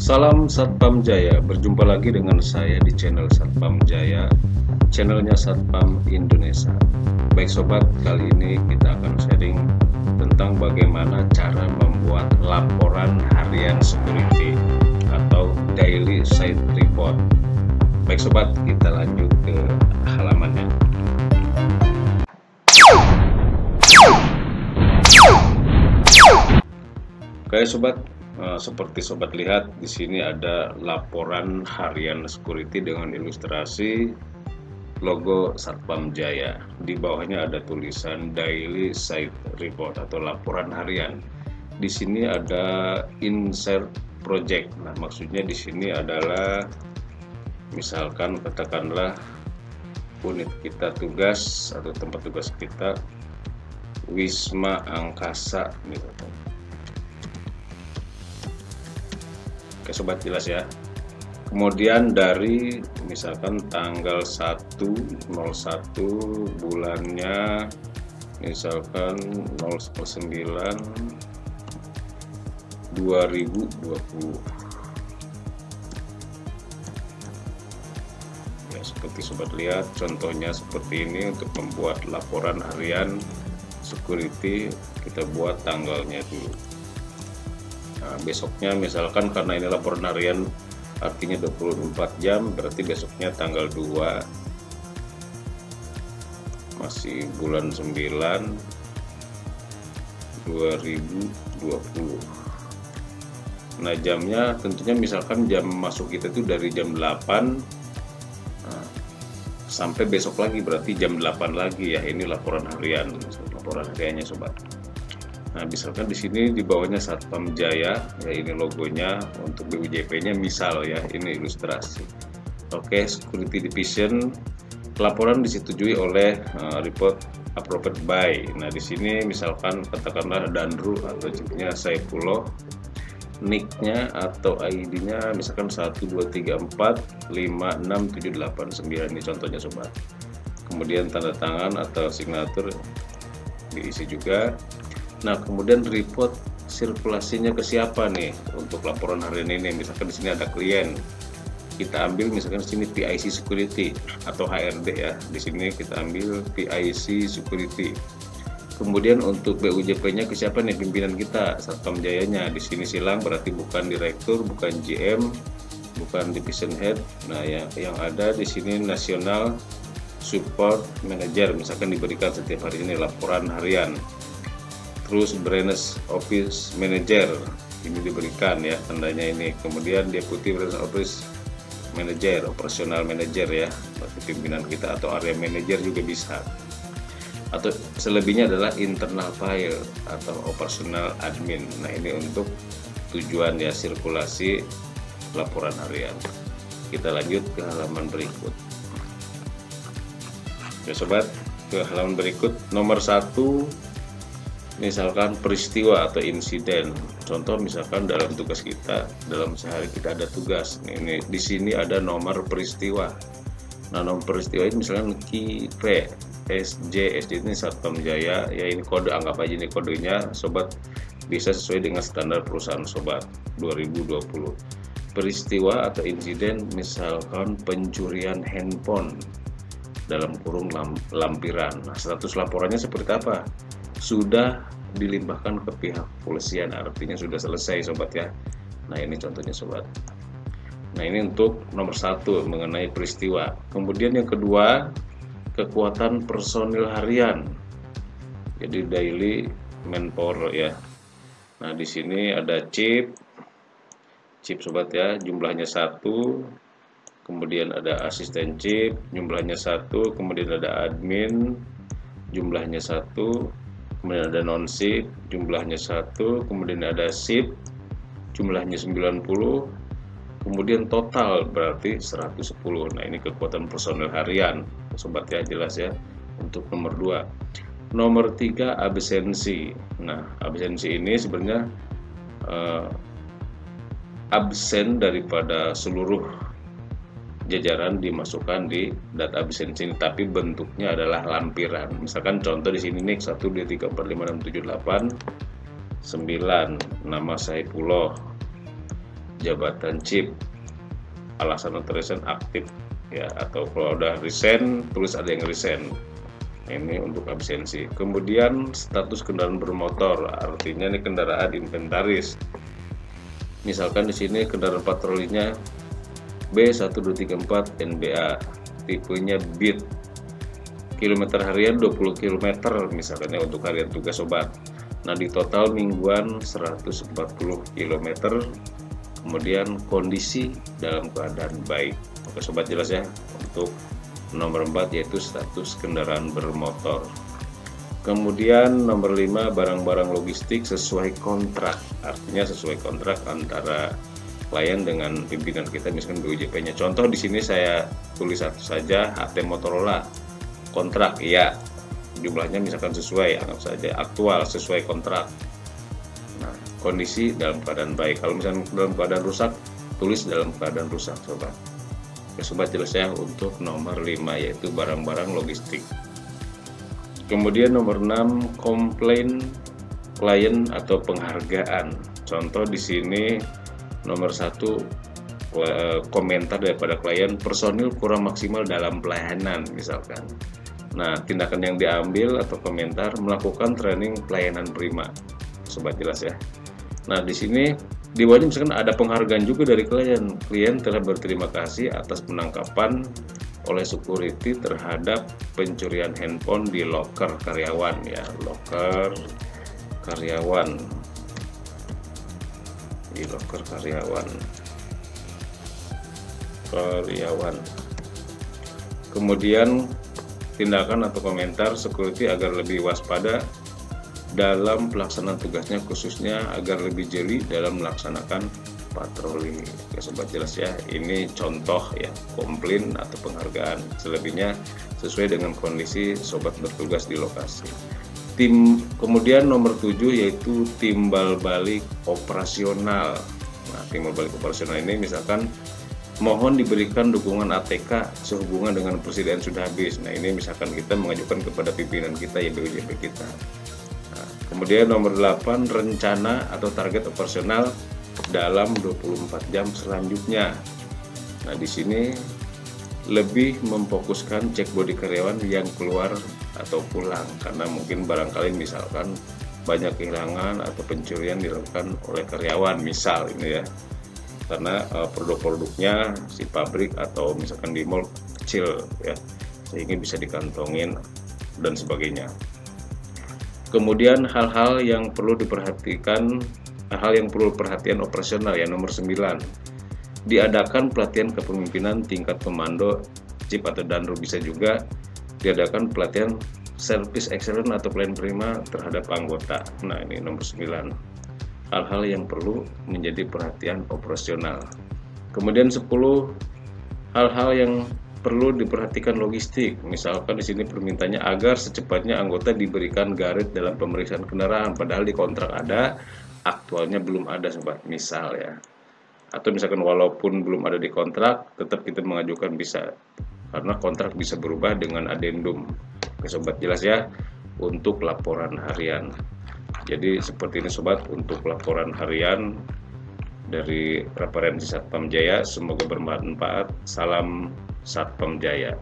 Salam Satpam Jaya, berjumpa lagi dengan saya di channel Satpam Jaya, channelnya Satpam Indonesia. Baik sobat, kali ini kita akan sharing tentang bagaimana cara membuat laporan harian security atau daily site report. Baik sobat, kita lanjut ke halamannya. Oke sobat, seperti sobat lihat di sini ada laporan harian security dengan ilustrasi logo Satpam Jaya. Di bawahnya ada tulisan daily site report atau laporan harian. Di sini ada insert project. Nah, maksudnya di sini adalah misalkan katakanlah unit kita tugas atau tempat tugas kita Wisma Angkasa gitu. Oke sobat, jelas ya. Kemudian dari misalkan tanggal 1/01 bulannya misalkan 09/2020 ya, seperti sobat lihat contohnya seperti ini. Untuk membuat laporan harian security kita buat tanggalnya dulu. Nah, besoknya misalkan karena ini laporan harian artinya 24 jam, berarti besoknya tanggal 2 masih bulan 9 2020. Nah, jamnya tentunya misalkan jam masuk kita itu dari jam 8 sampai besok lagi, berarti jam 8 lagi ya. Ini laporan harian, laporan hariannya sobat. Nah, misalkan di sini di bawahnya Satpam Jaya, ya ini logonya. Untuk BUJP-nya misal ya, ini ilustrasi. Oke, Security Division, laporan disetujui oleh report approved by. Nah, di sini misalkan katakanlah Danru atau chipnya Saifullah, nicknya atau ID-nya misalkan 123456789. Ini contohnya sobat. Kemudian tanda tangan atau signatur diisi juga. Nah, kemudian report sirkulasinya ke siapa nih untuk laporan harian ini? Misalkan di sini ada klien, kita ambil misalkan di sini PIC Security atau HRD ya. Di sini kita ambil PIC Security. Kemudian untuk BUJP-nya ke siapa nih? Pimpinan kita, Satpam Jayanya. Di sini silang berarti bukan direktur, bukan GM, bukan division head. Nah, yang ada di sini National Support Manager, misalkan diberikan setiap hari ini laporan harian. Terus Branch Office Manager ini diberikan ya tandanya ini. Kemudian Deputy Branch Office Manager, Operational Manager ya, berarti pimpinan kita, atau Area Manager juga bisa. Atau selebihnya adalah Internal File atau Operational Admin. Nah, ini untuk tujuan ya sirkulasi laporan harian. Kita lanjut ke halaman berikut. Ya sobat, ke halaman berikut nomor 1. Misalkan peristiwa atau insiden. Contoh misalkan dalam tugas kita, dalam sehari kita ada tugas. Ini di sini ada nomor peristiwa. Nah, nomor peristiwa ini misalkan KIP SJ ini Satpam Jaya ya, ini kode, anggap aja ini kodenya sobat, bisa sesuai dengan standar perusahaan sobat 2020. Peristiwa atau insiden misalkan pencurian handphone dalam kurung lampiran. Nah, status laporannya seperti apa? Sudah dilimpahkan ke pihak kepolisian, artinya sudah selesai sobat ya. Nah, ini contohnya sobat. Nah, ini untuk nomor 1 mengenai peristiwa. Kemudian yang kedua, kekuatan personil harian, jadi daily manpower ya. Nah, di sini ada chip sobat ya, jumlahnya 1. Kemudian ada asisten chip, jumlahnya 1. Kemudian ada admin, jumlahnya 1. Kemudian ada non-ship, jumlahnya 1. Kemudian ada ship, jumlahnya 90. Kemudian total berarti 110. Nah, ini kekuatan personil harian sobat ya, jelas ya. Untuk nomor 2. Nomor 3, absensi. Nah, absensi ini sebenarnya absen daripada seluruh jajaran dimasukkan di data absensi ini, tapi bentuknya adalah lampiran. Misalkan contoh di sini nih 1 2 3 4 5 6 7 8 9, nama Saifullah, jabatan chip, alasan untuk resign aktif ya, atau kalau udah resign tulis ada yang resign. Ini untuk absensi. Kemudian status kendaraan bermotor, artinya ini kendaraan inventaris. Misalkan di sini kendaraan patrolinya B1234 NBA, tipenya Beat, kilometer harian 20 km misalkan ya untuk harian tugas sobat. Nah di total mingguan 140 km. Kemudian kondisi dalam keadaan baik. Oke sobat, jelas ya untuk nomor 4 yaitu status kendaraan bermotor. Kemudian nomor 5 barang-barang logistik sesuai kontrak, artinya sesuai kontrak antara klien dengan pimpinan kita, misalkan BUJP-nya. Contoh di sini saya tulis satu saja, HT Motorola kontrak ya, jumlahnya misalkan sesuai, anggap saja aktual sesuai kontrak. Nah kondisi dalam keadaan baik, kalau misalkan dalam keadaan rusak tulis dalam keadaan rusak sobat. Oke sobat, jelas ya untuk nomor 5 yaitu barang-barang logistik. Kemudian nomor 6 komplain klien atau penghargaan. Contoh di sini nomor 1 komentar daripada klien, personil kurang maksimal dalam pelayanan misalkan. Nah tindakan yang diambil atau komentar, melakukan training pelayanan prima. Sobat, jelas ya. Nah di sini di bawahnya misalkan ada penghargaan juga dari klien. Klien telah berterima kasih atas penangkapan oleh security terhadap pencurian handphone di loker karyawan ya, loker karyawan, di loker karyawan. Kemudian tindakan atau komentar security agar lebih waspada dalam pelaksanaan tugasnya, khususnya agar lebih jeli dalam melaksanakan patroli. Oke sobat, jelas ya, ini contoh ya komplain atau penghargaan. Selebihnya sesuai dengan kondisi sobat bertugas di lokasi. Kemudian nomor 7 yaitu timbal balik operasional. Nah timbal balik operasional ini misalkan mohon diberikan dukungan ATK sehubungan dengan persediaan sudah habis. Nah ini misalkan kita mengajukan kepada pimpinan kita ya, BUJP kita. Kemudian nomor 8 rencana atau target operasional dalam 24 jam selanjutnya. Nah di sini lebih memfokuskan cek bodi karyawan yang keluar atau pulang, karena mungkin barangkali misalkan banyak kehilangan atau pencurian dilakukan oleh karyawan misal ini ya, karena produk-produknya si pabrik atau misalkan di mall kecil ya, sehingga bisa dikantongin dan sebagainya. Kemudian hal-hal yang perlu diperhatikan, hal yang perlu perhatian operasional ya, nomor 9 diadakan pelatihan kepemimpinan tingkat komando chip atau danru, bisa juga diadakan pelatihan service excellence atau pelayan prima terhadap anggota. Nah ini nomor 9 hal-hal yang perlu menjadi perhatian operasional. Kemudian 10 hal-hal yang perlu diperhatikan logistik. Misalkan di sini permintaannya agar secepatnya anggota diberikan garet dalam pemeriksaan kendaraan, padahal di kontrak ada, aktualnya belum ada sobat, misal ya. Atau misalkan walaupun belum ada di kontrak, tetap kita mengajukan bisa, karena kontrak bisa berubah dengan adendum. Oke sobat, jelas ya untuk laporan harian. Jadi seperti ini sobat untuk laporan harian dari referensi Satpam Jaya. Semoga bermanfaat. Salam Satpam Jaya.